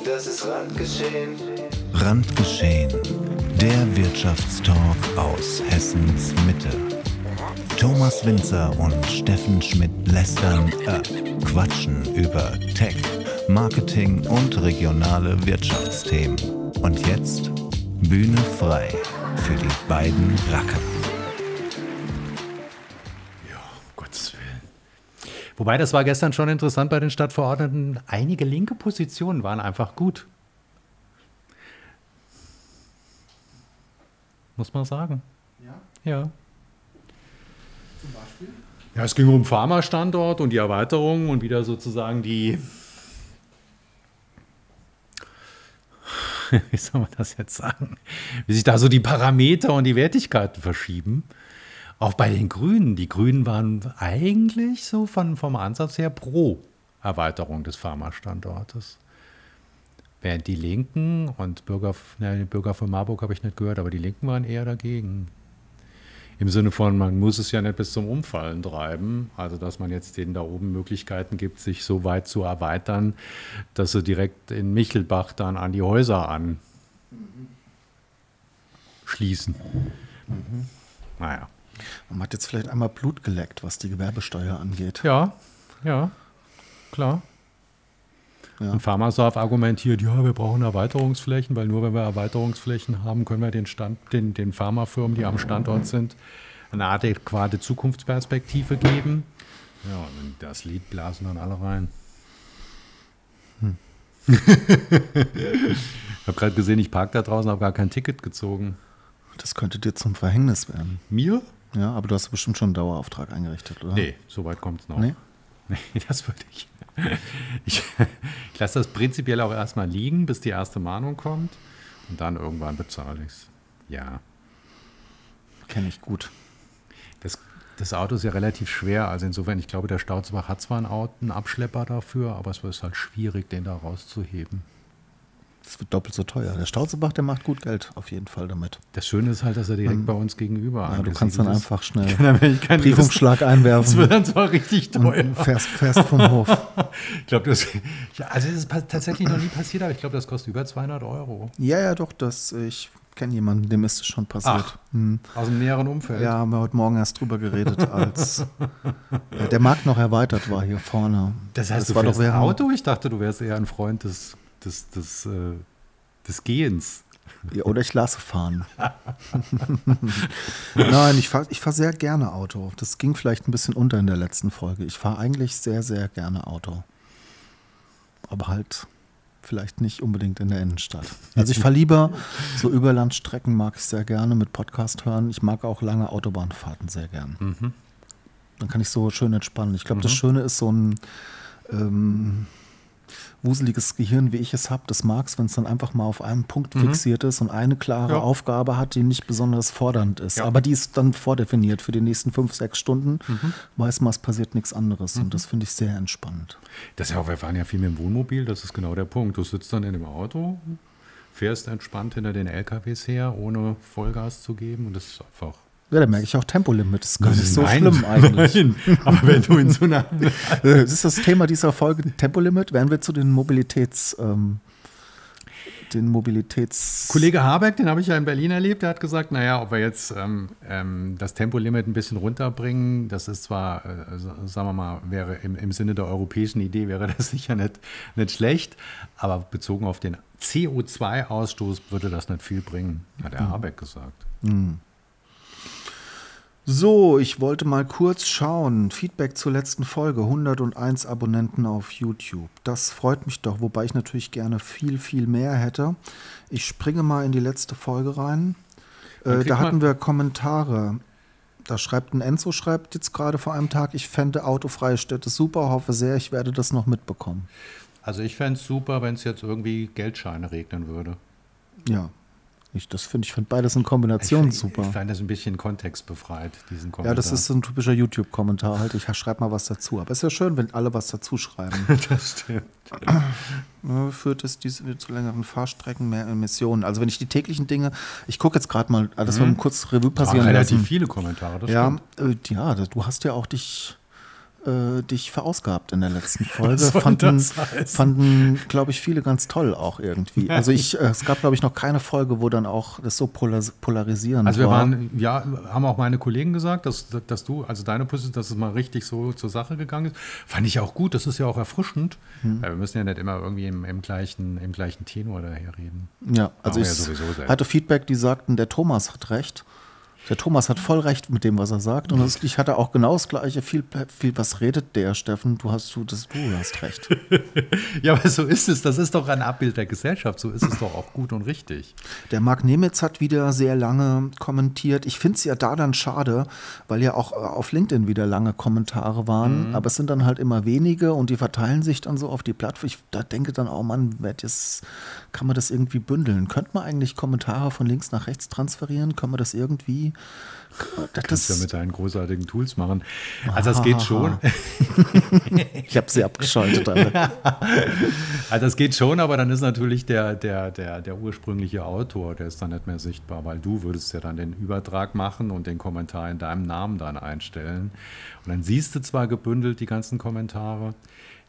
Das ist Randgeschehen. Randgeschehen, der Wirtschaftstalk aus Hessens Mitte. Thomas Winzer und Steffen Schmidt quatschen über Tech, Marketing und regionale Wirtschaftsthemen. Und jetzt Bühne frei für die beiden Racker. Ja, Gottes Willen. Wobei, das war gestern schon interessant bei den Stadtverordneten. Einige linke Positionen waren einfach gut. Muss man sagen. Ja. Zum Beispiel? Ja, es ging um Pharma-Standort und die Erweiterung und wieder sozusagen die, wie soll man das jetzt sagen, wie sich da so die Parameter und die Wertigkeiten verschieben. Auch bei den Grünen. Die Grünen waren eigentlich so vom Ansatz her pro Erweiterung des Pharma-Standortes. Während die Linken und Bürger von Marburg habe ich nicht gehört, aber die Linken waren eher dagegen. Im Sinne von, man muss es ja nicht bis zum Umfallen treiben, also dass man jetzt denen da oben Möglichkeiten gibt, sich so weit zu erweitern, dass sie direkt in Michelbach dann an die Häuser anschließen. Naja. Man hat jetzt vielleicht einmal Blut geleckt, was die Gewerbesteuer angeht. Ja, klar. Ja. Und Pharmasav argumentiert, ja, wir brauchen Erweiterungsflächen, weil nur wenn wir Erweiterungsflächen haben, können wir den Pharmafirmen, die am Standort sind, eine adäquate Zukunftsperspektive geben. Ja, und das Lied blasen dann alle rein. Ich habe gerade gesehen, ich parke da draußen, habe gar kein Ticket gezogen. Das könnte dir zum Verhängnis werden. Mir? Ja, aber du hast bestimmt schon einen Dauerauftrag eingerichtet, oder? Nee, so weit kommt es noch. Nee? Nee, das würde ich. Ich lasse das prinzipiell auch erstmal liegen, bis die erste Mahnung kommt. Und dann irgendwann bezahle ich es. Ja. Kenne ich gut. Das Auto ist ja relativ schwer. Also insofern, ich glaube, der Stautzbach hat zwar einen Abschlepper dafür, aber es ist halt schwierig, den da rauszuheben. Das wird doppelt so teuer. Der Stautzbach, der macht gut Geld auf jeden Fall damit. Das Schöne ist halt, dass er direkt bei uns gegenüber Ja, du kannst dann einfach schnell Briefumschlag einwerfen. Das wird dann zwar richtig teuer. Und fährst vom Hof. Ich glaube, das ist tatsächlich noch nie passiert, aber ich glaube, das kostet über 200 €. Ja, doch, ich kenne jemanden, dem ist es schon passiert. Ach, aus dem näheren Umfeld? Ja, haben wir heute Morgen erst drüber geredet, als der Markt noch erweitert war hier vorne. Das heißt, du war fährst doch ein Auto? Ich dachte, du wärst eher ein Freund des Gehens. Ja, oder ich lasse fahren. Nein, ich fahr sehr gerne Auto. Das ging vielleicht ein bisschen unter in der letzten Folge. Ich fahre eigentlich sehr, sehr gerne Auto. Aber halt vielleicht nicht unbedingt in der Innenstadt. Also ich fahre lieber so Überlandstrecken, mag ich sehr gerne mit Podcast hören. Ich mag auch lange Autobahnfahrten sehr gern. Dann kann ich so schön entspannen. Ich glaube, das Schöne ist so ein wuseliges Gehirn, wie ich es habe, das mag es, wenn es dann einfach mal auf einen Punkt fixiert ist und eine klare Aufgabe hat, die nicht besonders fordernd ist. Aber die ist dann vordefiniert für die nächsten 5-6 Stunden. Weiß man, es passiert nichts anderes. Und das finde ich sehr entspannend. Das ist ja auch, wir fahren ja viel mit dem Wohnmobil, das ist genau der Punkt. Du sitzt dann in dem Auto, fährst entspannt hinter den LKWs her, ohne Vollgas zu geben und das ist einfach... Ja, da merke ich auch Tempolimit. Das ist gar nicht so schlimm eigentlich. Nein, aber wenn du in so einer... Das ist das Thema dieser Folge, Tempolimit. Werden wir zu den Kollege Habeck, den habe ich ja in Berlin erlebt, der hat gesagt, naja, ob wir jetzt das Tempolimit ein bisschen runterbringen, das ist zwar, sagen wir mal, wäre im Sinne der europäischen Idee, wäre das sicher nicht schlecht, aber bezogen auf den CO2-Ausstoß würde das nicht viel bringen, hat der Habeck gesagt. So, ich wollte mal kurz schauen. Feedback zur letzten Folge. 101 Abonnenten auf YouTube. Das freut mich doch, wobei ich natürlich gerne viel, viel mehr hätte. Ich springe mal in die letzte Folge rein. Da hatten wir Kommentare. Da schreibt ein Enzo, schreibt jetzt gerade vor einem Tag, ich fände autofreie Städte super, hoffe sehr, ich werde das noch mitbekommen. Also ich fände es super, wenn es jetzt irgendwie Geldscheine regnen würde. Ja. Ich finde beides in Kombination super. Ich fand das ein bisschen kontextbefreit, diesen Kommentar. Ja, das ist so ein typischer YouTube-Kommentar halt. Ich schreibe mal was dazu. Aber es ist ja schön, wenn alle was dazu schreiben. Das stimmt. Führt es zu längeren Fahrstrecken, mehr Emissionen. Also wenn ich die täglichen Dinge, ich gucke jetzt gerade mal, das wir kurz Revue passieren lassen. Relativ viele Kommentare, das stimmt. Ja, du hast ja auch dich dich verausgabt in der letzten Folge. Was soll das heißen? Fanden, glaube ich, viele ganz toll auch irgendwie. Also es gab, glaube ich, noch keine Folge, wo dann auch das so polarisierend Also wir war. haben auch meine Kollegen gesagt, dass du, also deine Position, dass es mal richtig so zur Sache gegangen ist. Fand ich auch gut, das ist ja auch erfrischend. Weil wir müssen ja nicht immer irgendwie im gleichen Tenor daher reden. Ja, also Machen wir ich ja sowieso selbst. hatte Feedback, die sagten, der Thomas hat recht. Der Thomas hat voll recht mit dem, was er sagt. Und ich hatte auch genau das Gleiche. Viel, was redet der, Steffen? Du hast recht. Ja, aber so ist es. Das ist doch ein Abbild der Gesellschaft. So ist es doch auch gut und richtig. Der Marc Nemitz hat wieder sehr lange kommentiert. Ich finde es ja da dann schade, weil ja auch auf LinkedIn wieder lange Kommentare waren. Aber es sind dann halt immer wenige und die verteilen sich dann so auf die Plattform. Ich da denke dann auch, Mann, kann man das irgendwie bündeln? Könnte man eigentlich Kommentare von links nach rechts transferieren? Können wir das irgendwie? Kannst du ja mit deinen großartigen Tools machen. Also das geht schon. Ich habe sie abgeschaltet. Alle. Also das geht schon, aber dann ist natürlich der ursprüngliche Autor, der ist dann nicht mehr sichtbar, weil du würdest ja dann den Übertrag machen und den Kommentar in deinem Namen dann einstellen. Und dann siehst du zwar gebündelt die ganzen Kommentare.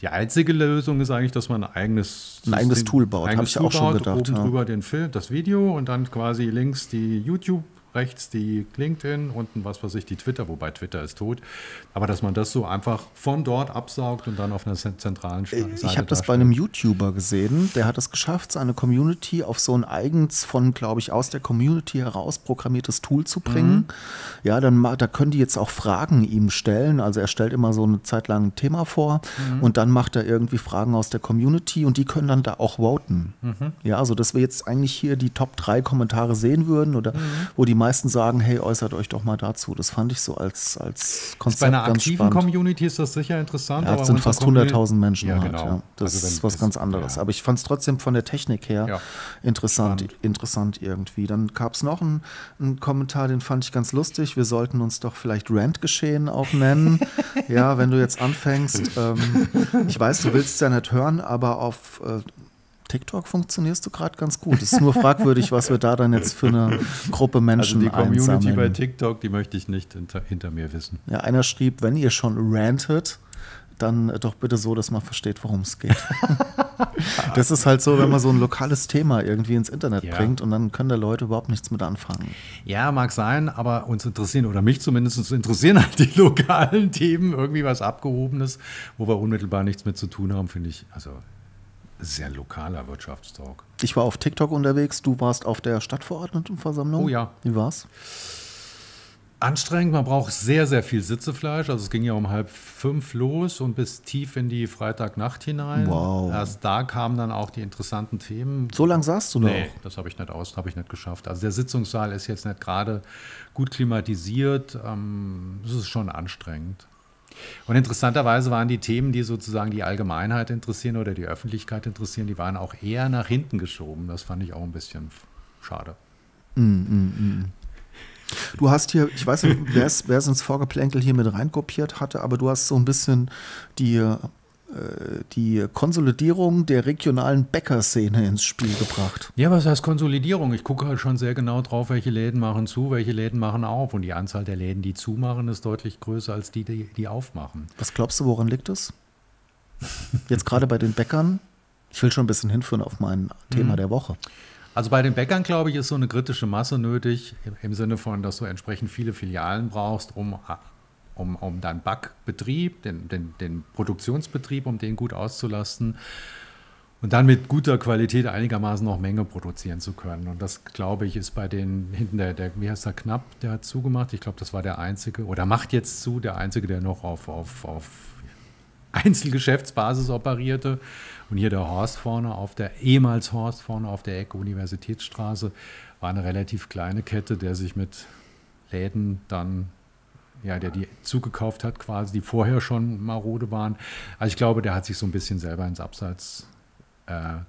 Die einzige Lösung ist eigentlich, dass man ein eigenes Tool baut. Habe ich auch schon gedacht. Oben drüber das Video und dann quasi links die YouTube, rechts die LinkedIn, unten was weiß ich, die Twitter, wobei Twitter ist tot. Aber dass man das so einfach von dort absaugt und dann auf einer zentralen Seite Ich habe das bei einem YouTuber gesehen, der hat es geschafft, seine Community auf so ein eigens von, glaube ich, aus der Community heraus programmiertes Tool zu bringen. Ja, da können die jetzt auch Fragen ihm stellen. Also er stellt immer so eine Zeit lang ein Thema vor und dann macht er irgendwie Fragen aus der Community und die können dann da auch voten. Ja, also dass wir jetzt eigentlich hier die Top 3 Kommentare sehen würden oder wo die meisten sagen, hey, äußert euch doch mal dazu. Das fand ich so als Konzept bei einer ganz aktiven spannend. Community ist das sicher interessant. Ja, aber es sind fast 100.000 Menschen. Ja, halt, genau. ja. Das Also ist was ganz anderes. Ja. Aber ich fand es trotzdem von der Technik her Ja. interessant irgendwie. Dann gab es noch einen Kommentar, den fand ich ganz lustig. Wir sollten uns doch vielleicht Rant-Geschehen auch nennen. Ja, wenn du jetzt anfängst. Ich weiß, du willst es ja nicht hören, aber auf TikTok funktionierst du gerade ganz gut. Es ist nur fragwürdig, was wir da dann jetzt für eine Gruppe Menschen Also die Community einsammeln. bei TikTok, die möchte ich nicht hinter mir wissen. Ja, einer schrieb, wenn ihr schon rantet, dann doch bitte so, dass man versteht, worum es geht. Das ist halt so, wenn man so ein lokales Thema irgendwie ins Internet bringt und dann können da Leute überhaupt nichts mit anfangen. Ja, mag sein, aber uns interessieren, oder mich zumindest interessieren halt die lokalen Themen, irgendwie was Abgehobenes, wo wir unmittelbar nichts mit zu tun haben, finde ich, also es ist ja ein lokaler Wirtschaftstalk. Ich war auf TikTok unterwegs, du warst auf der Stadtverordnetenversammlung. Oh ja. Wie war's? Anstrengend, man braucht sehr, sehr viel Sitzefleisch. Also es ging ja um 4:30 los und bis tief in die Freitagnacht hinein. Wow. Erst da kamen dann auch die interessanten Themen. So lang saßt du noch? Nee, das habe ich nicht geschafft. Also der Sitzungssaal ist jetzt nicht gerade gut klimatisiert. Das ist schon anstrengend. Und interessanterweise waren die Themen, die sozusagen die Allgemeinheit interessieren oder die Öffentlichkeit interessieren, die waren auch eher nach hinten geschoben. Das fand ich auch ein bisschen schade. Du hast hier, ich weiß nicht, wer es ins Vorgeplänkel hier mit reinkopiert hatte, aber du hast so ein bisschen die Konsolidierung der regionalen Bäckerszene ins Spiel gebracht. Ja, was heißt Konsolidierung? Ich gucke halt schon sehr genau drauf, welche Läden machen zu, welche Läden machen auf. Und die Anzahl der Läden, die zumachen, ist deutlich größer als die aufmachen. Was glaubst du, woran liegt es? Jetzt gerade bei den Bäckern? Ich will schon ein bisschen hinführen auf mein Thema der Woche. Also bei den Bäckern, glaube ich, ist so eine kritische Masse nötig, im Sinne von, dass du entsprechend viele Filialen brauchst, um deinen Backbetrieb, den Produktionsbetrieb, um den gut auszulasten und dann mit guter Qualität einigermaßen noch Menge produzieren zu können. Und das, glaube ich, ist bei den hinten der wie heißt der, Knapp, der hat zugemacht. Ich glaube, das war der Einzige, oder macht jetzt zu, der Einzige, der noch auf Einzelgeschäftsbasis operierte. Und hier der Horst vorne, ehemals Horst vorne auf der Ecke Universitätsstraße, war eine relativ kleine Kette, der sich mit Läden dann, ja, der die zugekauft hat quasi, die vorher schon marode waren. Also ich glaube, der hat sich so ein bisschen selber ins Abseits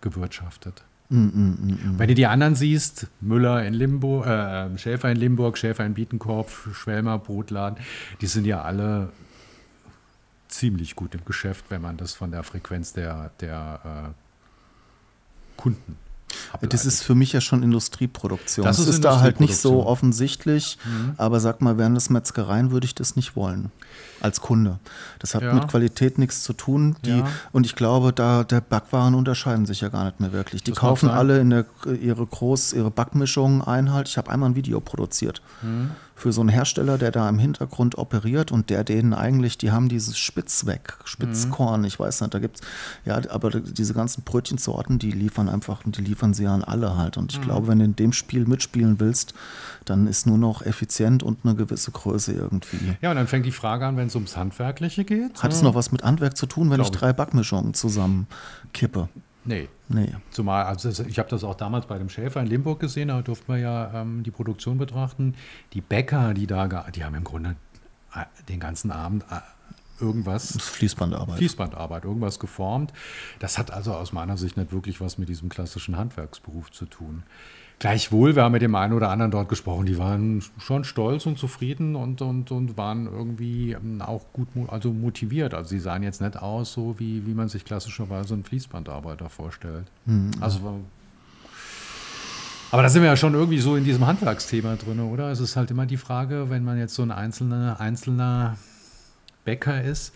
gewirtschaftet. Wenn du die anderen siehst, Müller in Limburg, Schäfer in Limburg, Schäfer in Bietenkopf, Schwelmer, Brotladen, die sind ja alle ziemlich gut im Geschäft, wenn man das von der Frequenz der Kunden. ableitet. Das ist für mich ja schon Industrieproduktion. Das ist da halt nicht so Industrieproduktion. offensichtlich, aber sag mal, wären das Metzgereien, würde ich das nicht wollen als Kunde. Das hat Ja. mit Qualität nichts zu tun. Ja. Und ich glaube, der Backwaren unterscheiden sich ja gar nicht mehr wirklich. Die Das kaufen mag sein. alle ihre Backmischungen ein halt. Ich habe einmal ein Video produziert für so einen Hersteller, der da im Hintergrund operiert und der denen eigentlich, die haben dieses Spitzkorn, ich weiß nicht, da gibt's, ja, aber diese ganzen Brötchensorten, die liefern sie an alle halt. Und ich glaube, wenn du in dem Spiel mitspielen willst, dann ist nur noch effizient und eine gewisse Größe irgendwie. Ja, und dann fängt die Frage an, wenn es ums Handwerkliche geht. Hat es noch was mit Handwerk zu tun, wenn Glaub ich ich. 3 Backmischungen zusammen kippe? Nee. Nee. Zumal, also ich habe das auch damals bei dem Schäfer in Limburg gesehen, da durften wir ja die Produktion betrachten. Die Bäcker, die haben im Grunde den ganzen Abend irgendwas, Das ist Fließbandarbeit. irgendwas geformt. Das hat also aus meiner Sicht nicht wirklich was mit diesem klassischen Handwerksberuf zu tun. Gleichwohl, wir haben mit dem einen oder anderen dort gesprochen, die waren schon stolz und zufrieden und waren irgendwie auch gut motiviert. Also sie sahen jetzt nicht aus, so wie man sich klassischerweise einen Fließbandarbeiter vorstellt. Aber da sind wir ja schon irgendwie so in diesem Handwerksthema drin, oder? Es ist halt immer die Frage, wenn man jetzt so ein einzelner Bäcker ist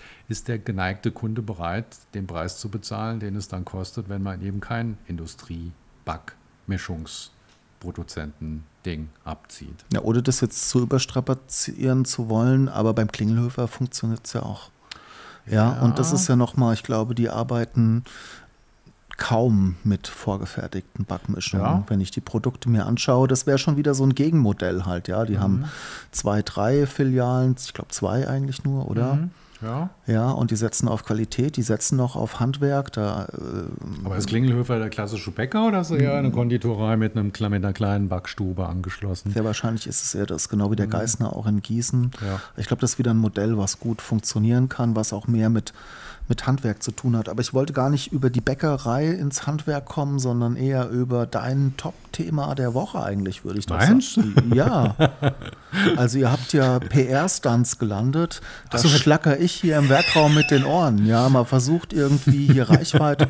der geneigte Kunde bereit, den Preis zu bezahlen, den es dann kostet, wenn man eben kein Industrie-Backmischungsproduzenten-Ding abzieht. Ja, ohne das jetzt zu überstrapazieren zu wollen, aber beim Klingelhöfer funktioniert es ja auch. Ja, und das ist ja nochmal, ich glaube, die arbeiten kaum mit vorgefertigten Backmischungen. Ja. Wenn ich die Produkte mir anschaue, das wäre schon wieder so ein Gegenmodell halt, ja. Die haben 2, 3 Filialen, ich glaube 2 eigentlich nur, oder? Ja. Ja, und die setzen auf Qualität, die setzen noch auf Handwerk. Aber ist Klingelhöfer der klassische Bäcker oder ist er eher eine Konditorei mit einer kleinen Backstube angeschlossen? Sehr wahrscheinlich ist es eher das, genau wie der Geissner auch in Gießen. Ja. Ich glaube, das ist wieder ein Modell, was gut funktionieren kann, was auch mehr mit Handwerk zu tun hat. Aber ich wollte gar nicht über die Bäckerei ins Handwerk kommen, sondern eher über dein Top-Thema der Woche eigentlich, würde ich doch Meinst sagen. Ja. Also ihr habt ja PR-Stunts gelandet. Da schlacker ich hier im Werkraum mit den Ohren. Ja, man versucht irgendwie hier Reichweite,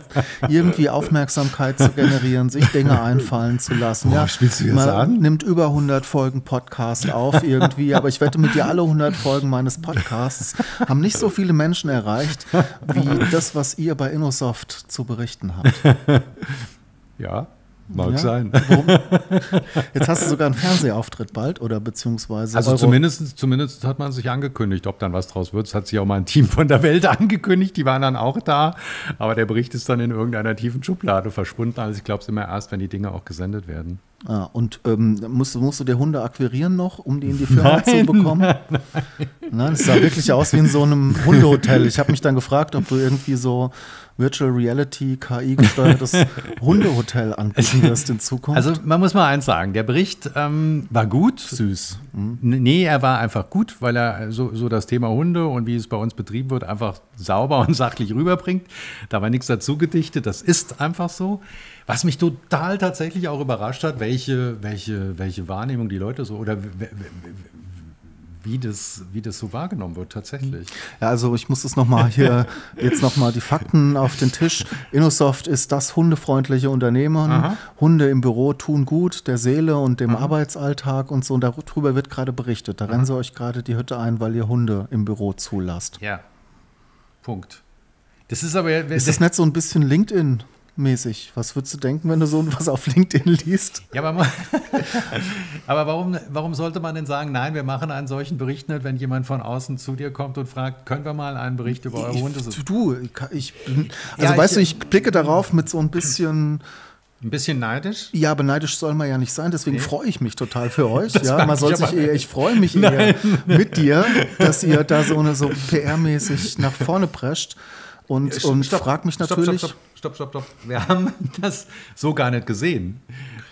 irgendwie Aufmerksamkeit zu generieren, sich Dinge einfallen zu lassen. Worauf spielst du jetzt man an? nimmt über 100 Folgen Podcast auf irgendwie, aber ich wette mit dir, alle 100 Folgen meines Podcasts haben nicht so viele Menschen erreicht, wie das, was ihr bei Innosoft zu berichten habt. Ja, mag Ja? sein. Warum? Jetzt hast du sogar einen Fernsehauftritt bald oder beziehungsweise Also zumindest hat man sich angekündigt, ob dann was draus wird. Es hat sich auch mal ein Team von der Welt angekündigt, die waren dann auch da. Aber der Bericht ist dann in irgendeiner tiefen Schublade verschwunden. Also ich glaube es immer erst, wenn die Dinge auch gesendet werden. Ah, und musst du dir Hunde akquirieren noch, um die in die Firma zu bekommen? Nein, es sah wirklich aus wie in so einem Hundehotel. Ich habe mich dann gefragt, ob du irgendwie so Virtual Reality, KI-gesteuertes Hundehotel anbieten wirst in Zukunft. Also man muss mal eins sagen, der Bericht war gut. Süß. Nee, er war einfach gut, weil er so das Thema Hunde und wie es bei uns betrieben wird, einfach sauber und sachlich rüberbringt. Da war nichts dazu gedichtet, das ist einfach so. Was mich total tatsächlich auch überrascht hat, welche Wahrnehmung die Leute so oder wie das so wahrgenommen wird tatsächlich. Ja, also ich muss es nochmal hier, jetzt nochmal die Fakten auf den Tisch. Innosoft ist das hundefreundliche Unternehmen. Aha. Hunde im Büro tun gut, der Seele und dem Arbeitsalltag und so. Und darüber wird gerade berichtet. Da rennen sie euch gerade die Hütte ein, weil ihr Hunde im Büro zulasst. Ja. Punkt. Das ist aber Ist das nicht so ein bisschen LinkedIn-mäßig? Was würdest du denken, wenn du so was auf LinkedIn liest? Ja, aber warum sollte man denn sagen, nein, wir machen einen solchen Bericht nicht, wenn jemand von außen zu dir kommt und fragt, können wir mal einen Bericht über eure Hunde? Ich blicke darauf mit so ein bisschen. Ein bisschen neidisch? Ja, aber neidisch soll man ja nicht sein, deswegen freue ich mich total für euch. Das Ja, mag man soll ich sich aber eher, ich freue mich eher mit dir, dass ihr da so PR-mäßig nach vorne prescht und frag mich natürlich. Stopp. Wir haben das so gar nicht gesehen.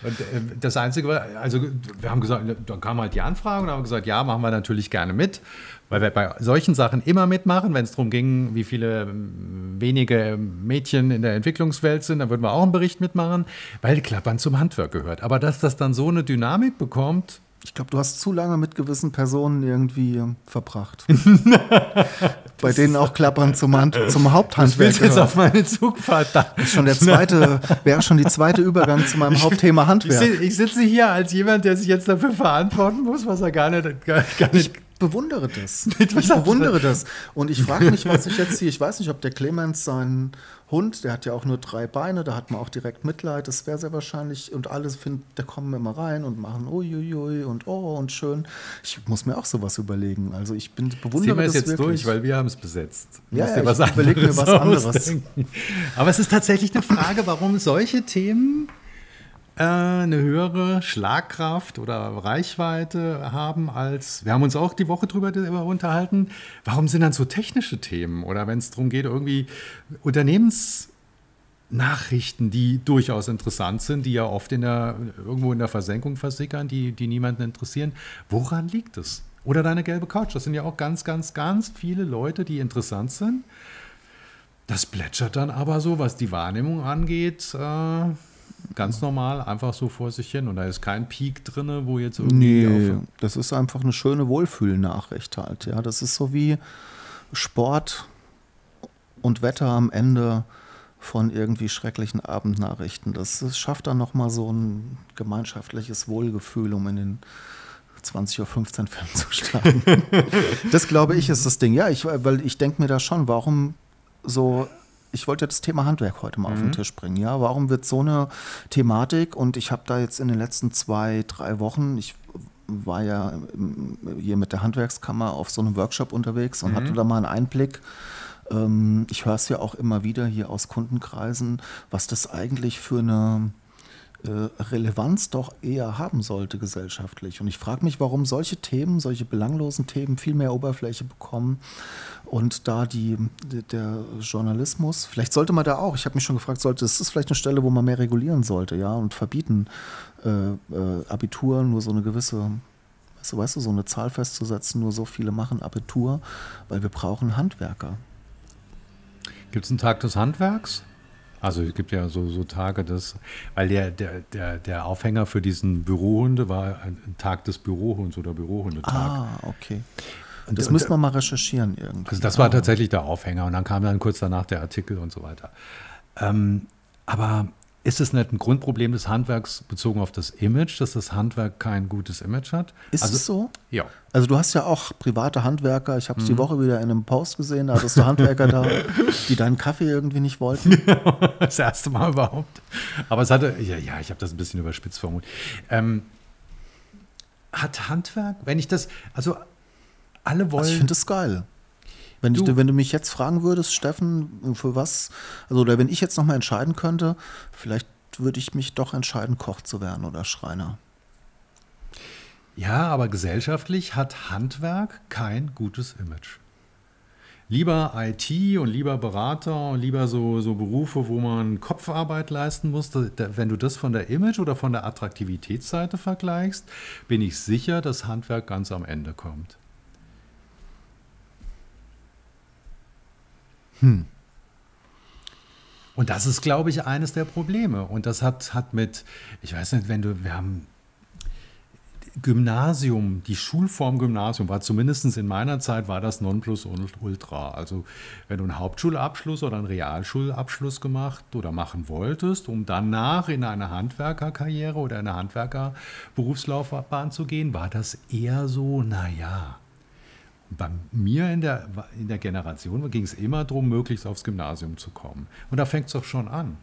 Und das Einzige war, also wir haben gesagt, dann kam halt die Anfrage und haben gesagt, ja, machen wir natürlich gerne mit, weil wir bei solchen Sachen immer mitmachen, wenn es darum ging, wie viele wenige Mädchen in der Entwicklungswelt sind, dann würden wir auch einen Bericht mitmachen, weil Klappern zum Handwerk gehört. Aber dass das dann so eine Dynamik bekommt, Ich glaube, du hast zu lange mit gewissen Personen irgendwie verbracht. Bei denen auch Klappern zum Haupthandwerk willst jetzt gehört. auf meine Zugfahrt da. Das ist wäre schon die zweite Übergang zu meinem Hauptthema Handwerk. Ich sitze hier als jemand, der sich jetzt dafür verantworten muss, was er gar nicht Ich bewundere das. Und ich frage mich, was ich jetzt hier, ich weiß nicht, ob der Clemens seinen Hund, der hat ja auch nur 3 Beine, da hat man auch direkt Mitleid, das wäre sehr wahrscheinlich, und alle finden, da kommen immer rein und machen uiuiui und oh und schön. Ich muss mir auch sowas überlegen. Also ich bewundere das das jetzt wirklich. durch, weil wir haben es besetzt. Ja, ich überlege mir was anderes. Ausdenken. Aber es ist tatsächlich eine Frage, warum solche Themen eine höhere Schlagkraft oder Reichweite haben als, wir haben uns auch die Woche drüber unterhalten, warum sind dann so technische Themen oder wenn es darum geht, irgendwie Unternehmensnachrichten, die durchaus interessant sind, die ja oft irgendwo in der Versenkung versickern, die niemanden interessieren. Woran liegt es? Oder deine gelbe Couch, das sind ja auch ganz, ganz, ganz viele Leute, die interessant sind. Das plätschert dann aber so, was die Wahrnehmung angeht, ganz normal, einfach so vor sich hin. Und da ist kein Peak drin, wo jetzt irgendwie... Nee, das ist einfach eine schöne Wohlfühlnachricht halt. Ja, das ist so wie Sport und Wetter am Ende von irgendwie schrecklichen Abendnachrichten. Das schafft dann nochmal so ein gemeinschaftliches Wohlgefühl, um in den 20:15 Uhr Film zu starten. Das, glaube ich, ist das Ding. Ja, weil ich denke mir da schon, warum so... Ich wollte ja das Thema Handwerk heute mal auf den Tisch bringen. Ja, warum wird so eine Thematik? Und ich habe da jetzt in den letzten 2-3 Wochen, ich war ja hier mit der Handwerkskammer auf so einem Workshop unterwegs und hatte da mal einen Einblick. Ich höre es ja auch immer wieder hier aus Kundenkreisen, was das eigentlich für eine Relevanz doch eher haben sollte gesellschaftlich. Und ich frage mich, warum solche Themen, solche belanglosen Themen viel mehr Oberfläche bekommen und da der Journalismus, vielleicht sollte man da auch, ich habe mich schon gefragt, das ist vielleicht eine Stelle, wo man mehr regulieren sollte, ja, und verbieten, Abitur nur so eine gewisse, weißt du, so eine Zahl festzusetzen, nur so viele machen Abitur, weil wir brauchen Handwerker. Gibt es einen Tag des Handwerks? Also es gibt ja so Tage, weil der Aufhänger für diesen Bürohunde war ein Tag des Bürohunds oder Bürohundetag. Ah, okay. Das müssen wir mal recherchieren irgendwie. Also das war tatsächlich der Aufhänger und dann kam dann kurz danach der Artikel und so weiter. Aber ist es nicht ein Grundproblem des Handwerks bezogen auf das Image, dass das Handwerk kein gutes Image hat? Ist es so? Ja. Also du hast ja auch private Handwerker, ich habe es die Woche wieder in einem Post gesehen, da hattest du Handwerker da, die deinen Kaffee irgendwie nicht wollten. Das erste Mal überhaupt. Aber es hatte, ich habe das ein bisschen überspitzt formuliert. Hat Handwerk, wenn ich das, also alle wollen... Also ich finde das geil. Wenn du mich jetzt fragen würdest, Steffen, für was, also oder wenn ich jetzt nochmal entscheiden könnte, vielleicht würde ich mich doch entscheiden, Koch zu werden oder Schreiner. Ja, aber gesellschaftlich hat Handwerk kein gutes Image. Lieber IT und lieber Berater und lieber so Berufe, wo man Kopfarbeit leisten muss. Wenn du das von der Image- oder von der Attraktivitätsseite vergleichst, bin ich sicher, dass Handwerk ganz am Ende kommt. Und das ist, glaube ich, eines der Probleme. Und das hat mit, ich weiß nicht, wir haben Gymnasium, die Schulform Gymnasium war zumindest in meiner Zeit war das Nonplusultra. Also wenn du einen Hauptschulabschluss oder einen Realschulabschluss gemacht oder machen wolltest, um danach in eine Handwerkerkarriere oder eine Handwerkerberufslaufbahn zu gehen, war das eher so, naja. Bei mir in der Generation ging es immer darum, möglichst aufs Gymnasium zu kommen. Und da fängt es doch schon an.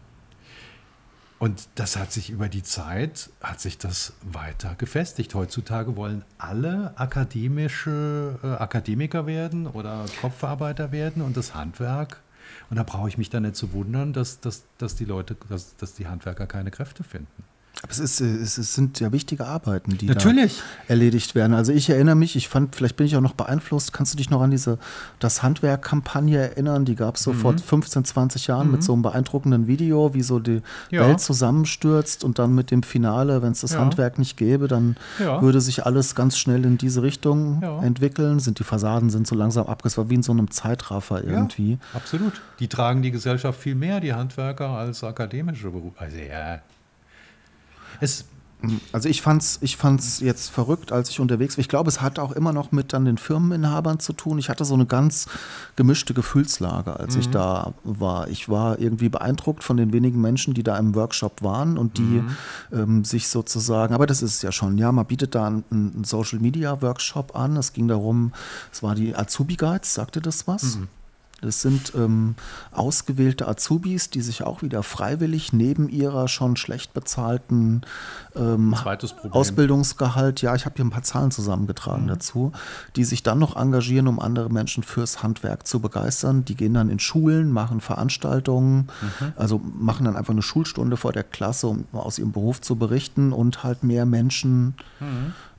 Und das hat sich über die Zeit, das weiter gefestigt. Heutzutage wollen alle Akademiker werden oder Kopfarbeiter werden und das Handwerk. Und da brauche ich mich dann nicht zu wundern, dass die Handwerker keine Kräfte finden. Aber es sind ja wichtige Arbeiten, die natürlich da erledigt werden. Also ich erinnere mich, vielleicht bin ich auch noch beeinflusst, kannst du dich noch an das Handwerk-Kampagne erinnern? Die gab es so vor 15, 20 Jahren mit so einem beeindruckenden Video, wie so die Welt zusammenstürzt und dann mit dem Finale, wenn es das Handwerk nicht gäbe, dann würde sich alles ganz schnell in diese Richtung entwickeln. Die Fassaden sind so langsam abgerissen, wie in so einem Zeitraffer irgendwie. Ja, absolut. Die tragen die Gesellschaft viel mehr, die Handwerker, als akademische Berufe. Also Also ich fand's jetzt verrückt, als ich unterwegs war. Ich glaube, es hat auch immer noch mit dann den Firmeninhabern zu tun. Ich hatte so eine ganz gemischte Gefühlslage, als ich da war. Ich war irgendwie beeindruckt von den wenigen Menschen, die da im Workshop waren und die sich sozusagen, aber das ist es ja schon, ja, man bietet da einen Social-Media-Workshop an. Es ging darum, es war die Azubi-Guides, sagte das was? Das sind ausgewählte Azubis, die sich auch wieder freiwillig neben ihrer schon schlecht bezahlten Zweites Problem. Ausbildungsgehalt, ja, ich habe hier ein paar Zahlen zusammengetragen dazu, die sich dann noch engagieren, um andere Menschen fürs Handwerk zu begeistern. Die gehen dann in Schulen, machen Veranstaltungen, also machen dann einfach eine Schulstunde vor der Klasse, um aus ihrem Beruf zu berichten und halt mehr Menschen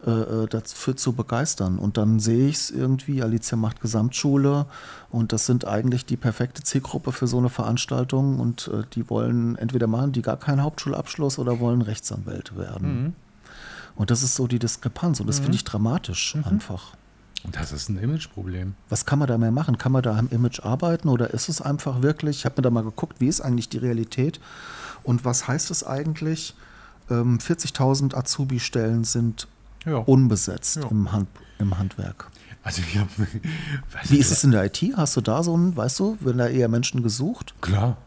dafür zu begeistern. Und dann sehe ich es irgendwie, Alicia macht Gesamtschule und das sind eigentlich die perfekte Zielgruppe für so eine Veranstaltung und die wollen, entweder machen die gar keinen Hauptschulabschluss oder wollen Rechtsanwälte werden. Und das ist so die Diskrepanz und das finde ich dramatisch einfach. Und das ist ein Imageproblem. Was kann man da mehr machen? Kann man da am Image arbeiten oder ist es einfach wirklich, ich habe mir da mal geguckt, wie ist eigentlich die Realität und was heißt es eigentlich? 40.000 Azubi-Stellen sind unbesetzt im Handwerk. Also wie ist es in der IT? Hast du da so einen, weißt du, werden da eher Menschen gesucht? Klar.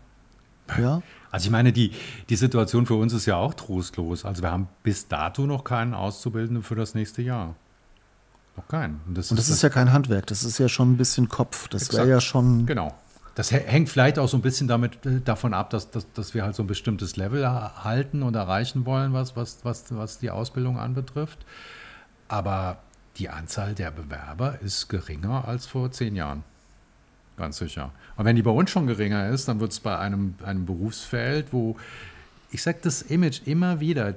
Ja. Also ich meine, die Situation für uns ist ja auch trostlos. Also wir haben bis dato noch keinen Auszubildenden für das nächste Jahr. Noch keinen. Und das ist ja kein Handwerk, das ist ja schon ein bisschen Kopf. Das wäre ja schon... Genau. Das hängt vielleicht auch so ein bisschen davon ab, dass wir halt so ein bestimmtes Level halten und erreichen wollen, was die Ausbildung anbetrifft. Aber die Anzahl der Bewerber ist geringer als vor 10 Jahren. Ganz sicher. Und wenn die bei uns schon geringer ist, dann wird es bei einem Berufsfeld, wo, ich sage das Image immer wieder,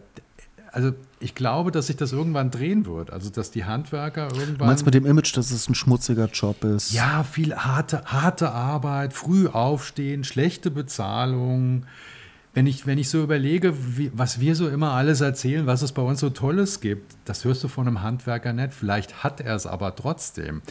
also ich glaube, dass sich das irgendwann drehen wird. Also dass die Handwerker irgendwann... Du meinst mit dem Image, dass es ein schmutziger Job ist? Ja, viel harte Arbeit, früh aufstehen, schlechte Bezahlung. Wenn ich so überlege, was wir so immer alles erzählen, was es bei uns so Tolles gibt, das hörst du von einem Handwerker nicht. Vielleicht hat er es aber trotzdem.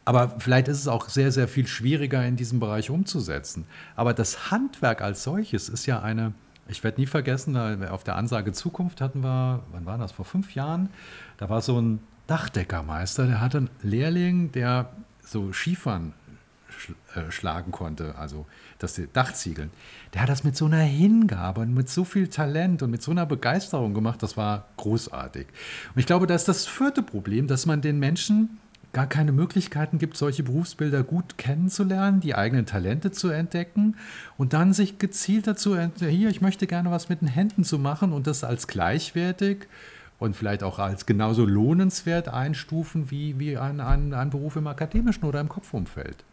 Aber vielleicht ist es auch sehr, sehr viel schwieriger in diesem Bereich umzusetzen. Aber das Handwerk als solches ist ja eine... Ich werde nie vergessen, auf der Ansage Zukunft hatten wir, wann war das, vor 5 Jahren, da war so ein Dachdeckermeister, der hatte einen Lehrling, der so Schiefern schlagen konnte, also das Dachziegeln. Der hat das mit so einer Hingabe und mit so viel Talent und mit so einer Begeisterung gemacht, das war großartig. Und ich glaube, das ist das 4. Problem, dass man den Menschen gar keine Möglichkeiten gibt, solche Berufsbilder gut kennenzulernen, die eigenen Talente zu entdecken und dann sich gezielt dazu, ich möchte gerne was mit den Händen zu machen und das als gleichwertig und vielleicht auch als genauso lohnenswert einstufen wie ein Beruf im akademischen oder im Kopfumfeld.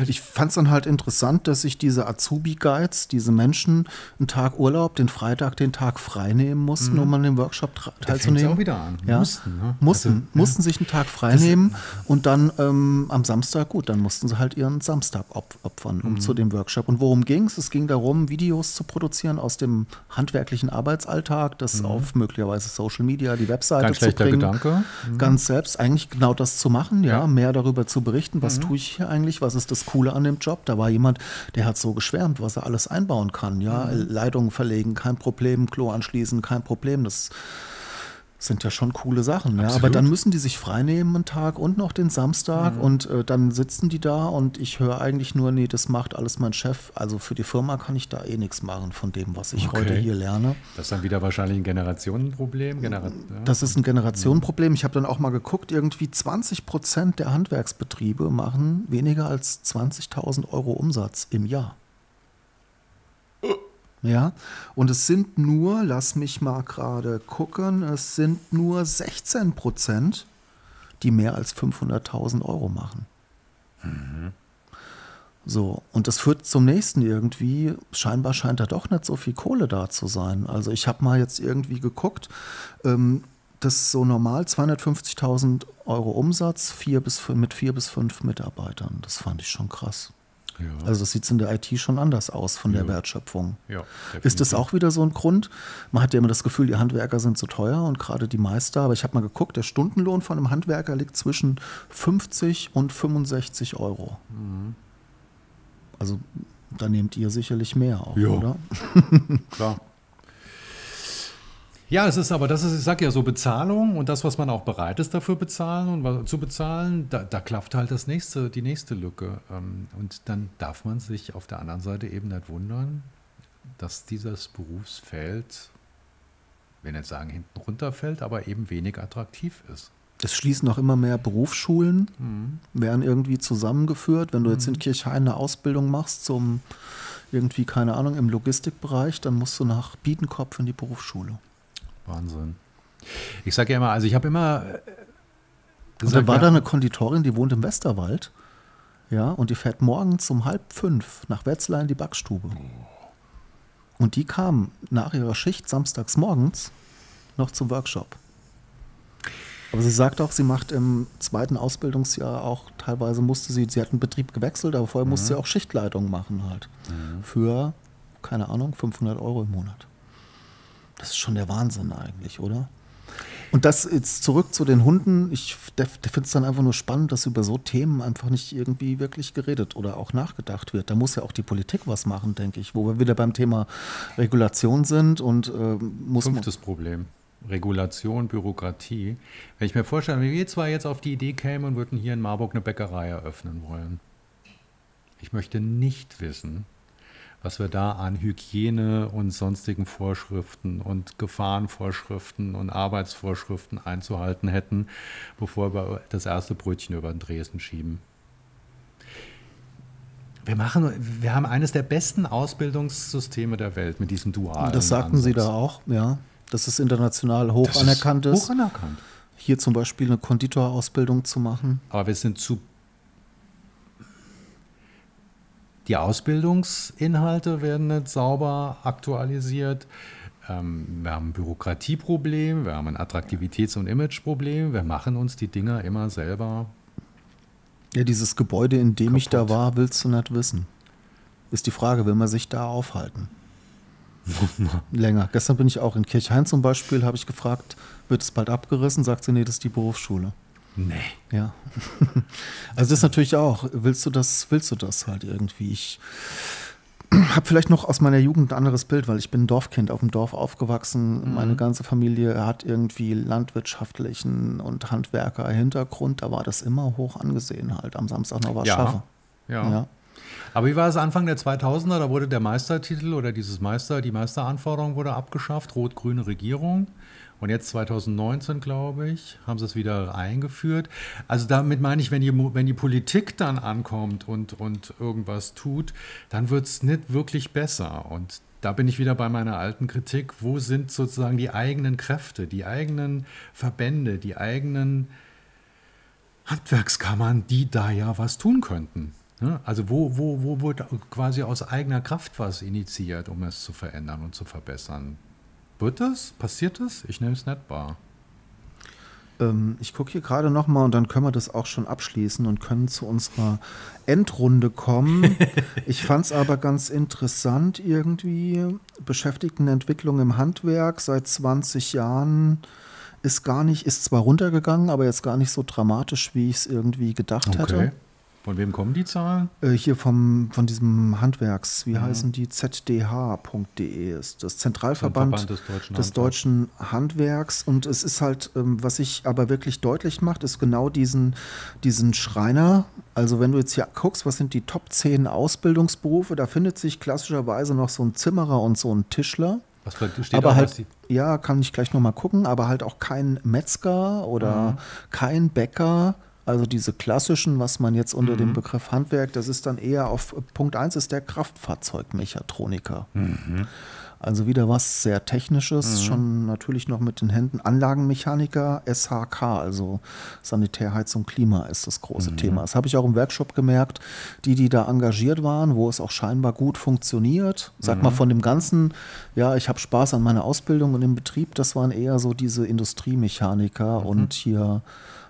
Ich fand es dann halt interessant, dass sich diese Azubi-Guides, diese Menschen einen Tag Urlaub, den Freitag, den Tag frei nehmen mussten, um an dem Workshop teilzunehmen. Auch wieder an. Ja. Mussten sich einen Tag frei nehmen und dann am Samstag, dann mussten sie halt ihren Samstag opfern zu dem Workshop. Und worum ging es? Es ging darum, Videos zu produzieren aus dem handwerklichen Arbeitsalltag, das auf möglicherweise Social Media, die Webseite Ganz zu bringen. Gedanke. Ganz selbst, eigentlich genau das zu machen, mehr darüber zu berichten, was tue ich hier eigentlich, was ist das Coole an dem Job. Da war jemand, der hat so geschwärmt, was er alles einbauen kann. Ja, Leitungen verlegen, kein Problem, Klo anschließen, kein Problem. Das sind ja schon coole Sachen. Ja. Aber dann müssen die sich freinehmen einen Tag und noch den Samstag und dann sitzen die da und ich höre eigentlich nur, nee, das macht alles mein Chef. Also für die Firma kann ich da eh nichts machen von dem, was ich heute hier lerne. Das ist dann wieder wahrscheinlich ein Generationenproblem. Das ist ein Generationenproblem. Ich habe dann auch mal geguckt, irgendwie 20% der Handwerksbetriebe machen weniger als 20.000 Euro Umsatz im Jahr. Ja, und es sind nur, lass mich mal gerade gucken, es sind nur 16%, die mehr als 500.000 Euro machen. So, und das führt zum nächsten irgendwie, scheinbar scheint da doch nicht so viel Kohle da zu sein. Also ich habe mal jetzt irgendwie geguckt, das ist so normal 250.000 Euro Umsatz, mit 4 bis 5 Mitarbeitern. Das fand ich schon krass. Ja. Also das sieht in der IT schon anders aus von der Wertschöpfung. Ja, ist das auch wieder so ein Grund? Man hat ja immer das Gefühl, die Handwerker sind zu teuer und gerade die Meister. Aber ich habe mal geguckt, der Stundenlohn von einem Handwerker liegt zwischen 50 und 65 Euro. Also da nehmt ihr sicherlich mehr auf, oder? Klar. Ja, es ist aber, ich sage ja so, Bezahlung und das, was man auch bereit ist dafür zu bezahlen, da klafft halt die nächste Lücke. Und dann darf man sich auf der anderen Seite eben nicht wundern, dass dieses Berufsfeld, ich will nicht sagen hinten runterfällt, aber eben wenig attraktiv ist. Es schließen noch immer mehr Berufsschulen, werden irgendwie zusammengeführt. Wenn du jetzt in Kirchhain eine Ausbildung machst zum irgendwie, keine Ahnung, im Logistikbereich, dann musst du nach Biedenkopf in die Berufsschule. Wahnsinn. Ich sage ja immer, also ich habe immer gesagt, und da war da eine Konditorin, die wohnt im Westerwald, ja, und die fährt morgens um 4:30 nach Wetzlar in die Backstube. Und die kam nach ihrer Schicht samstags morgens noch zum Workshop. Aber sie sagt auch, sie macht im 2. Ausbildungsjahr auch teilweise sie hat einen Betrieb gewechselt, aber vorher musste sie auch Schichtleitung machen halt. Für, keine Ahnung, 500 € im Monat. Das ist schon der Wahnsinn eigentlich, oder? Und das jetzt zurück zu den Hunden. Ich finde es dann einfach nur spannend, dass über so Themen einfach nicht irgendwie wirklich geredet oder auch nachgedacht wird. Da muss ja auch die Politik was machen, denke ich, wo wir wieder beim Thema Regulation sind und Fünftes Problem. Regulation, Bürokratie. Wenn ich mir vorstelle, wenn wir zwei jetzt auf die Idee kämen und würden hier in Marburg eine Bäckerei eröffnen wollen. Ich möchte nicht wissen, was wir da an Hygiene und sonstigen Vorschriften und Gefahrenvorschriften und Arbeitsvorschriften einzuhalten hätten, bevor wir das erste Brötchen über den Dresen schieben. Wir haben eines der besten Ausbildungssysteme der Welt mit diesem dualen Das sagten Ansatz. Sie da auch, ja. Dass es international hoch anerkannt ist. Hoch anerkannt. Hier zum Beispiel eine Konditorausbildung zu machen. Aber die Ausbildungsinhalte werden nicht sauber aktualisiert. Wir haben ein Bürokratieproblem, wir haben ein Attraktivitäts- und Imageproblem. Wir machen uns die Dinger immer selber. Ja, dieses Gebäude, in dem ich da kaputt. war, willst du nicht wissen. Ist die Frage, will man sich da aufhalten? Länger. Gestern bin ich auch in Kirchhain zum Beispiel, habe ich gefragt, wird es bald abgerissen? Sagt sie, nee, das ist die Berufsschule. Nee. Ja. Also das natürlich auch. Willst du das halt irgendwie? Ich habe vielleicht noch aus meiner Jugend ein anderes Bild, weil ich bin ein Dorfkind, auf dem Dorf aufgewachsen. Meine ganze Familie hat irgendwie landwirtschaftlichen und Handwerker-Hintergrund. Da war das immer hoch angesehen halt, am Samstag noch was schaffen. Ja. Aber wie war es Anfang der 2000er? Da wurde der Meistertitel oder die Meisteranforderung wurde abgeschafft, rot-grüne Regierung. Und jetzt 2019, glaube ich, haben sie es wieder eingeführt. Also damit meine ich, wenn die Politik dann ankommt und irgendwas tut, dann wird es nicht wirklich besser. Und da bin ich wieder bei meiner alten Kritik. Wo sind sozusagen die eigenen Kräfte, die eigenen Verbände, die eigenen Handwerkskammern, die da ja was tun könnten? Also wo wird quasi aus eigener Kraft was initiiert, um es zu verändern und zu verbessern? Wird das? Passiert das? Ich nehme es nicht wahr. Ich gucke hier gerade nochmal und dann können wir das auch schon abschließen und können zu unserer Endrunde kommen. Ich fand es aber ganz interessant irgendwie. Beschäftigtenentwicklung im Handwerk seit 20 Jahren ist zwar runtergegangen, aber jetzt gar nicht so dramatisch, wie ich es irgendwie gedacht hätte. Von wem kommen die Zahlen? Hier von diesem Handwerks, wie heißen die? zdh.de ist das Zentralverband des deutschen Handwerks. Und es ist halt, was sich aber wirklich deutlich macht, ist genau diesen Schreiner. Also wenn du jetzt hier guckst, was sind die Top 10 Ausbildungsberufe, da findet sich klassischerweise noch so ein Zimmerer und so ein Tischler. Was steht aber da, halt, ja, kann ich gleich nochmal gucken, aber halt auch kein Metzger oder kein Bäcker. Also diese klassischen, was man jetzt unter dem Begriff Handwerk, das ist dann eher auf Punkt 1 ist der Kraftfahrzeugmechatroniker. Also wieder was sehr Technisches, schon natürlich noch mit den Händen. Anlagenmechaniker, SHK, also Sanitär, Heizung, Klima ist das große Thema. Das habe ich auch im Workshop gemerkt, die da engagiert waren, wo es auch scheinbar gut funktioniert. Sag mal von dem Ganzen, ja, ich habe Spaß an meiner Ausbildung und im Betrieb, das waren eher so diese Industriemechaniker und hier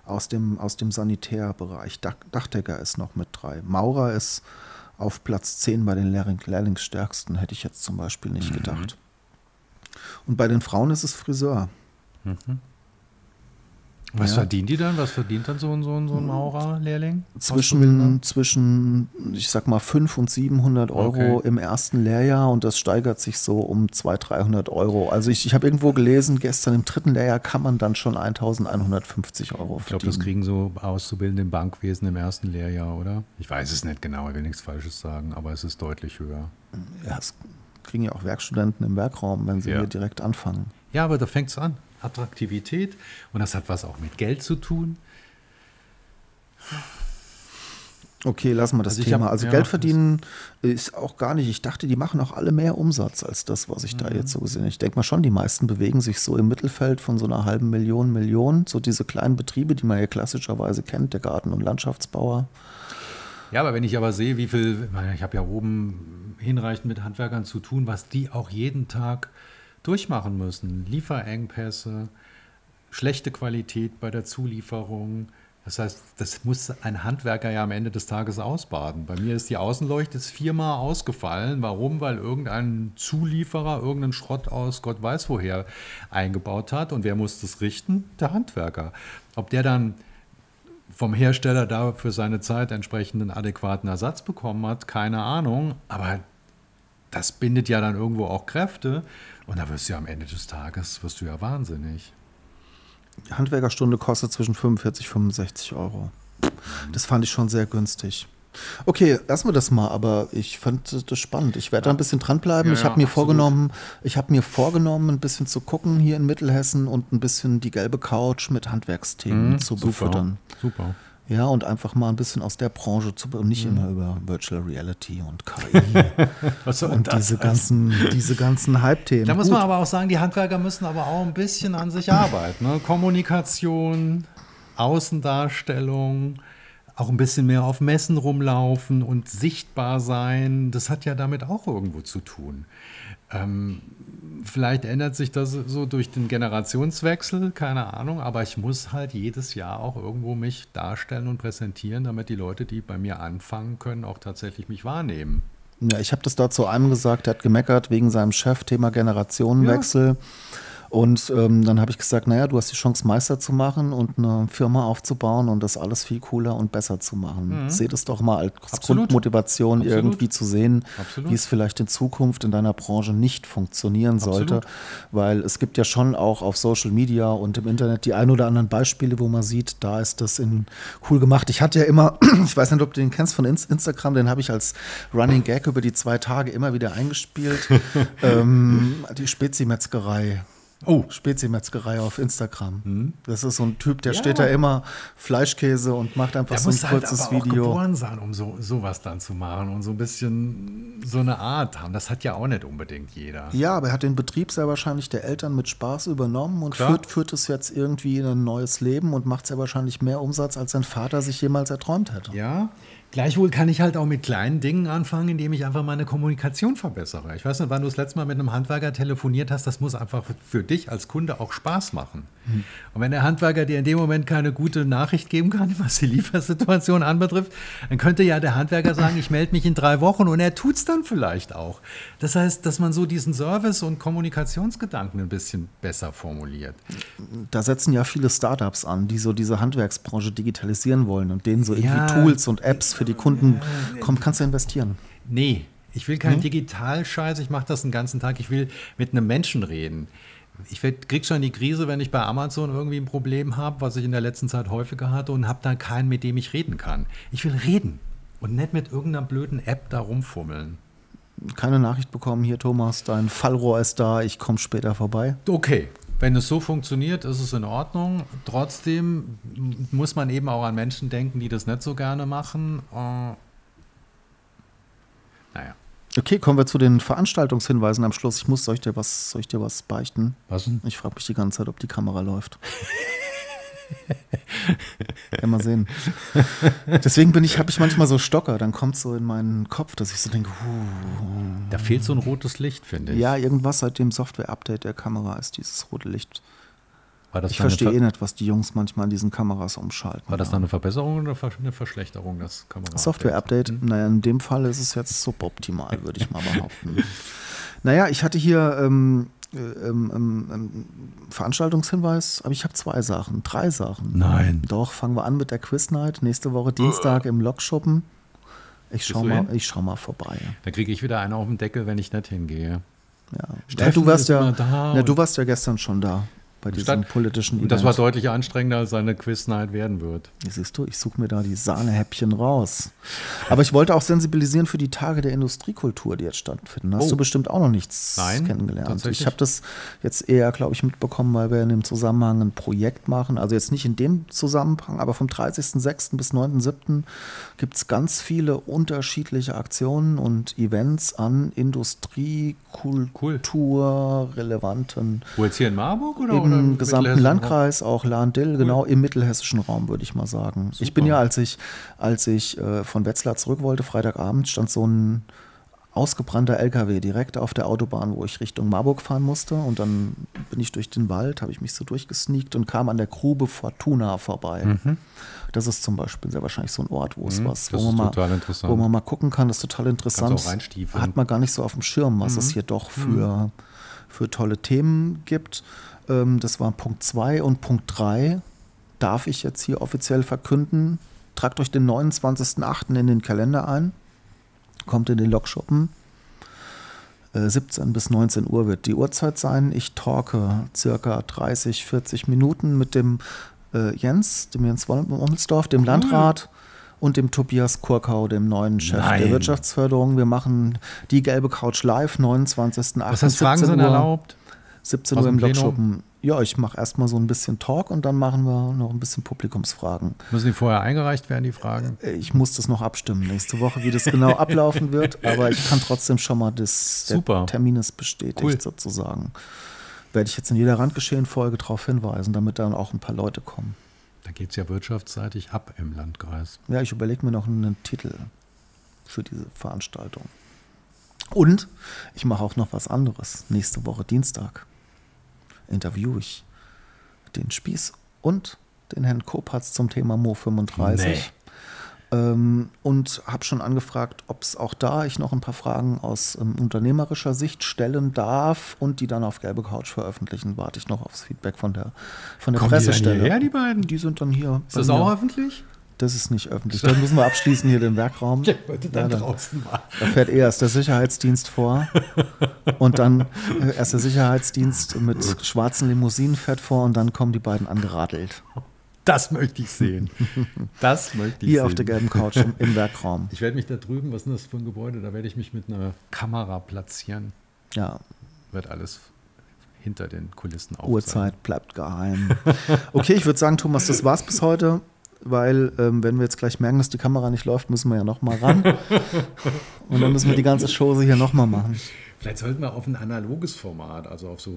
aus dem Sanitärbereich. Dachdecker ist noch mit 3. Maurer ist auf Platz 10 bei den Lehrlingsstärksten, hätte ich jetzt zum Beispiel nicht gedacht. Und bei den Frauen ist es Friseur. Was verdienen die dann? Was verdient dann so ein Maurerlehrling? Zwischen, ich sag mal, 500 und 700 Euro im ersten Lehrjahr und das steigert sich so um 200, 300 Euro. Also ich habe irgendwo gelesen, gestern im dritten Lehrjahr kann man dann schon 1150 Euro verdienen. Ich glaube, das kriegen so Auszubildende im Bankwesen im ersten Lehrjahr, oder? Ich weiß es nicht genau, ich will nichts Falsches sagen, aber es ist deutlich höher. Ja, das kriegen ja auch Werkstudenten im Werkraum, wenn sie hier direkt anfangen. Ja, aber da fängt es an. Attraktivität und das hat was auch mit Geld zu tun. Okay, lassen wir das Thema. Geld verdienen ist auch gar nicht. Ich dachte, die machen auch alle mehr Umsatz als das, was ich da jetzt so gesehen habe. Ich denke mal schon, die meisten bewegen sich so im Mittelfeld von so einer halben Million. So diese kleinen Betriebe, die man ja klassischerweise kennt, der Garten- und Landschaftsbauer. Ja, aber wenn ich aber sehe, ich habe ja oben hinreichend mit Handwerkern zu tun, was die auch jeden Tag durchmachen müssen. Lieferengpässe, schlechte Qualität bei der Zulieferung. Das heißt, das muss ein Handwerker ja am Ende des Tages ausbaden. Bei mir ist die Außenleuchte 4-mal ausgefallen. Warum? Weil irgendein Zulieferer irgendeinen Schrott aus Gott weiß woher eingebaut hat. Und wer muss das richten? Der Handwerker. Ob der dann vom Hersteller da für seine Zeit entsprechenden adäquaten Ersatz bekommen hat, keine Ahnung. Aber das bindet ja dann irgendwo auch Kräfte. Und da wirst du ja am Ende des Tages wahnsinnig. Die Handwerkerstunde kostet zwischen 45 und 65 Euro. Das fand ich schon sehr günstig. Okay, lassen wir das mal, aber ich fand das spannend. Ich werde da ein bisschen dranbleiben. Ich habe mir vorgenommen, ein bisschen zu gucken hier in Mittelhessen und ein bisschen die gelbe Couch mit Handwerksthemen zu befüttern. Super. Ja, und einfach mal ein bisschen aus der Branche und nicht immer über Virtual Reality und KI und diese ganzen Hype-Themen. Da muss man aber auch sagen, die Handwerker müssen aber auch ein bisschen an sich arbeiten. Ne? Kommunikation, Außendarstellung, auch ein bisschen mehr auf Messen rumlaufen und sichtbar sein. Das hat ja damit auch irgendwo zu tun. Vielleicht ändert sich das so durch den Generationswechsel, keine Ahnung, aber ich muss halt jedes Jahr auch irgendwo mich darstellen und präsentieren, damit die Leute, die bei mir anfangen können, auch tatsächlich mich wahrnehmen. Ja, ich habe das da zu einem gesagt, der hat gemeckert wegen seinem Chef, Thema Generationenwechsel. Ja. Und dann habe ich gesagt, naja, du hast die Chance, Meister zu machen und eine Firma aufzubauen und das alles viel cooler und besser zu machen. Seh das doch mal als Grundmotivation irgendwie zu sehen, wie es vielleicht in Zukunft in deiner Branche nicht funktionieren sollte. Weil es gibt ja schon auch auf Social Media und im Internet die ein oder anderen Beispiele, wo man sieht, da ist das cool gemacht. Ich hatte ja immer, ich weiß nicht, ob du den kennst von Instagram, den habe ich als Running Gag über die 2 Tage immer wieder eingespielt. Die Spezimetzgerei. Spezimetzgerei auf Instagram. Das ist so ein Typ, der steht da immer Fleischkäse und macht einfach so ein kurzes Video. Der muss halt aber auch geboren sein, um sowas dann zu machen und so ein bisschen so eine Art haben. Das hat ja auch nicht unbedingt jeder. Ja, aber er hat den Betrieb sehr wahrscheinlich der Eltern mit Spaß übernommen und führt es jetzt irgendwie in ein neues Leben und macht sehr wahrscheinlich mehr Umsatz, als sein Vater sich jemals erträumt hätte. Ja. Gleichwohl kann ich halt auch mit kleinen Dingen anfangen, indem ich einfach meine Kommunikation verbessere. Ich weiß nicht, wann du das letzte Mal mit einem Handwerker telefoniert hast, das muss einfach für dich als Kunde auch Spaß machen. Und wenn der Handwerker dir in dem Moment keine gute Nachricht geben kann, was die Liefersituation anbetrifft, dann könnte ja der Handwerker sagen, ich melde mich in 3 Wochen und er tut es dann vielleicht auch. Das heißt, dass man so diesen Service- und Kommunikationsgedanken ein bisschen besser formuliert. Da setzen ja viele Startups an, die so diese Handwerksbranche digitalisieren wollen und denen so irgendwie Tools und Apps für die Kunden kommt, kannst du investieren. Nee, ich will keinen Digitalscheiß, ich mache das den ganzen Tag, ich will mit einem Menschen reden. Ich krieg schon die Krise, wenn ich bei Amazon irgendwie ein Problem habe, was ich in der letzten Zeit häufiger hatte und habe dann keinen, mit dem ich reden kann. Ich will reden und nicht mit irgendeiner blöden App da rumfummeln. Keine Nachricht bekommen, hier Thomas, dein Fallrohr ist da, ich komme später vorbei. Okay. Wenn es so funktioniert, ist es in Ordnung. Trotzdem muss man eben auch an Menschen denken, die das nicht so gerne machen. Naja. Okay, kommen wir zu den Veranstaltungshinweisen am Schluss. Soll ich dir was beichten? Was denn? Ich frage mich die ganze Zeit, ob die Kamera läuft. Ja, mal sehen. Deswegen habe ich manchmal so Stocker, dann kommt so in meinen Kopf, dass ich so denke, da fehlt so ein rotes Licht, finde ich. Ja, irgendwas seit dem Software-Update der Kamera ist dieses rote Licht. Ich verstehe nicht, was die Jungs manchmal an diesen Kameras umschalten. War das dann eine Verbesserung oder eine Verschlechterung, das Kamera? Software-Update, naja, in dem Fall ist es jetzt suboptimal, würde ich mal behaupten. Naja, ich hatte hier Veranstaltungshinweis, aber ich habe 2 Sachen, 3 Sachen. Nein. Doch, fangen wir an mit der Quiz-Night. Nächste Woche Dienstag im Lokschuppen. Ich schau mal vorbei. Da kriege ich wieder einen auf den Deckel, wenn ich nicht hingehe. Ja. Du warst ist immer da du warst ja gestern schon da bei diesem politischen Event. Und das war deutlich anstrengender, als eine Quiz-Night werden wird. Siehst du, ich suche mir da die Sahnehäppchen raus. Aber ich wollte auch sensibilisieren für die Tage der Industriekultur, die jetzt stattfinden. Hast du bestimmt auch noch nichts kennengelernt. Ich habe das jetzt eher, glaube ich, mitbekommen, weil wir in dem Zusammenhang ein Projekt machen. Also jetzt nicht in dem Zusammenhang, aber vom 30.06. bis 9.07. gibt es ganz viele unterschiedliche Aktionen und Events an Industriekultur relevanten. Wo jetzt hier in Marburg oder? Im gesamten Landkreis, auch Lahn-Dill, genau im mittelhessischen Raum, würde ich mal sagen. Super. Ich bin ja, als ich von Wetzlar zurück wollte, Freitagabend, stand so ein ausgebrannter LKW direkt auf der Autobahn, wo ich Richtung Marburg fahren musste. Und dann bin ich durch den Wald, habe ich mich so durchgesneakt und kam an der Grube Fortuna vorbei. Mhm. Das ist zum Beispiel sehr wahrscheinlich so ein Ort, wo es wo man mal gucken kann. Das ist total interessant. Kannst auch reinstiefeln. Hat man gar nicht so auf dem Schirm, was es hier doch für tolle Themen gibt. Das war Punkt 2 und Punkt 3 darf ich jetzt hier offiziell verkünden. Tragt euch den 29.08. in den Kalender ein. Kommt in den Lokschuppen. 17 bis 19 Uhr wird die Uhrzeit sein. Ich talke circa 30, 40 Minuten mit dem Jens Wommelsdorf, dem Landrat, und dem Tobias Kurkau, dem neuen Chef der Wirtschaftsförderung. Wir machen die gelbe Couch live, 29.08. Was heißt, Fragen sind erlaubt? 17 Uhr im Lokschuppen. Ja, ich mache erstmal so ein bisschen Talk und dann machen wir noch ein bisschen Publikumsfragen. Müssen die vorher eingereicht werden, die Fragen? Ich muss das noch abstimmen nächste Woche, wie das genau ablaufen wird. Aber ich kann trotzdem schon mal der Termin ist bestätigt sozusagen. Werde ich jetzt in jeder Randgeschehen-Folge darauf hinweisen, damit dann auch ein paar Leute kommen. Da geht es ja wirtschaftsseitig ab im Landkreis. Ja, ich überlege mir noch einen Titel für diese Veranstaltung. Und ich mache auch noch was anderes. Nächste Woche Dienstag interviewe ich den Spieß und den Herrn Kopatz zum Thema Mo 35. Und habe schon angefragt, ob es auch da ich noch ein paar Fragen aus unternehmerischer Sicht stellen darf und die dann auf Gelbe Couch veröffentlichen. Warte ich noch aufs Feedback von der Pressestelle. Die hierher, die beiden? Die sind dann hier. Ist das auch öffentlich? Das ist nicht öffentlich. Dann müssen wir abschließen hier den Werkraum. Da fährt erst der Sicherheitsdienst vor und dann erst der Sicherheitsdienst mit schwarzen Limousinen fährt vor und dann kommen die beiden angeradelt. Das möchte ich sehen. Hier auf der gelben Couch im Werkraum. Ich werde mich da drüben, was ist das für ein Gebäude? Da werde ich mich mit einer Kamera platzieren. Ja. Wird alles hinter den Kulissen aufzeigen. Uhrzeit bleibt geheim. Okay, ich würde sagen, Thomas, das war's bis heute. Weil, wenn wir jetzt gleich merken, dass die Kamera nicht läuft, müssen wir ja nochmal ran. Und dann müssen wir die ganze Chose hier nochmal machen. Vielleicht sollten wir auf ein analoges Format, also auf so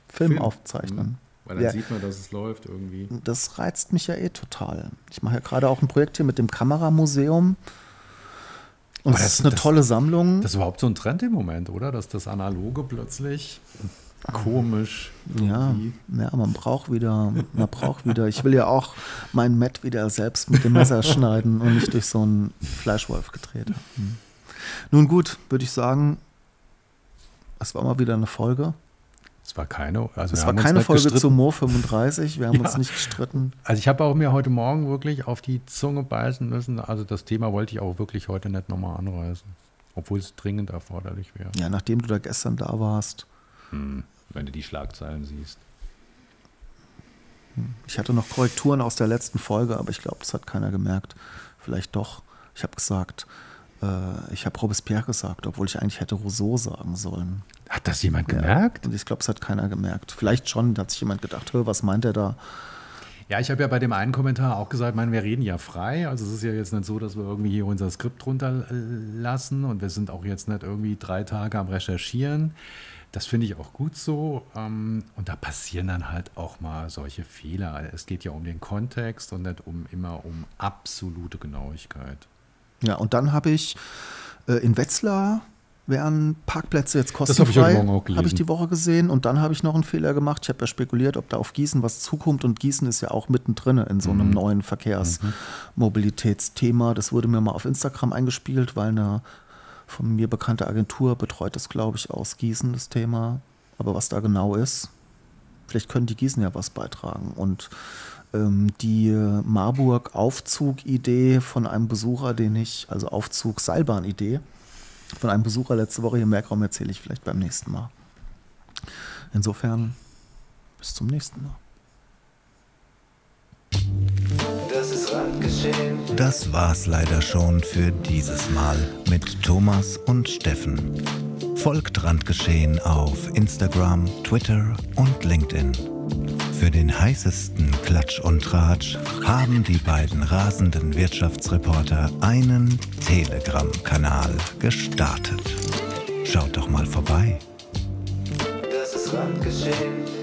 Film aufzeichnen. Weil dann sieht man, dass es läuft irgendwie. Das reizt mich ja total. Ich mache ja gerade auch ein Projekt hier mit dem Kameramuseum. Und das ist eine tolle Sammlung. Das ist überhaupt so ein Trend im Moment, oder? Dass das Analoge plötzlich komisch. Ja, man braucht wieder. Ich will ja auch mein Met wieder selbst mit dem Messer schneiden und nicht durch so einen Fleischwolf gedreht. Nun gut, würde ich sagen, es war mal wieder eine Folge. Es war keine Folge zu Mo 35. Wir haben uns nicht gestritten. Also ich habe auch mir heute Morgen wirklich auf die Zunge beißen müssen. Also das Thema wollte ich auch wirklich heute nicht nochmal anreißen. Obwohl es dringend erforderlich wäre. Ja, nachdem du da gestern da warst. Wenn du die Schlagzeilen siehst. Ich hatte noch Korrekturen aus der letzten Folge, aber ich glaube, das hat keiner gemerkt. Vielleicht doch. Ich habe gesagt, ich habe Robespierre gesagt, obwohl ich eigentlich hätte Rousseau sagen sollen. Hat das jemand gemerkt? Und ich glaube, es hat keiner gemerkt. Vielleicht schon, da hat sich jemand gedacht, was meint er da? Ja, ich habe ja bei dem einen Kommentar auch gesagt, wir reden ja frei. Also es ist ja jetzt nicht so, dass wir irgendwie hier unser Skript runterlassen und wir sind auch jetzt nicht irgendwie 3 Tage am Recherchieren. Das finde ich auch gut so. Und da passieren dann halt auch mal solche Fehler. Es geht ja um den Kontext und nicht immer um absolute Genauigkeit. Ja, und dann habe ich in Wetzlar wären Parkplätze jetzt kostenfrei. Habe ich die Woche gesehen. Und dann habe ich noch einen Fehler gemacht. Ich habe ja spekuliert, ob da auf Gießen was zukommt. Und Gießen ist ja auch mittendrin in so einem neuen Verkehrsmobilitätsthema. Das wurde mir mal auf Instagram eingespielt, weil eine von mir bekannte Agentur betreut das, glaube ich, aus Gießen, das Thema. Aber was da genau ist, vielleicht können die Gießen ja was beitragen. Und die Marburg-Aufzug-Idee von einem Besucher, also Aufzug-Seilbahn-Idee, von einem Besucher letzte Woche hier im Merkraum erzähle ich vielleicht beim nächsten Mal. Insofern, bis zum nächsten Mal. Das ist Randgeschehen. Das war's leider schon für dieses Mal mit Thomas und Steffen. Folgt Randgeschehen auf Instagram, Twitter und LinkedIn. Für den heißesten Klatsch und Tratsch haben die beiden rasenden Wirtschaftsreporter einen Telegram-Kanal gestartet. Schaut doch mal vorbei. Das ist Randgeschehen.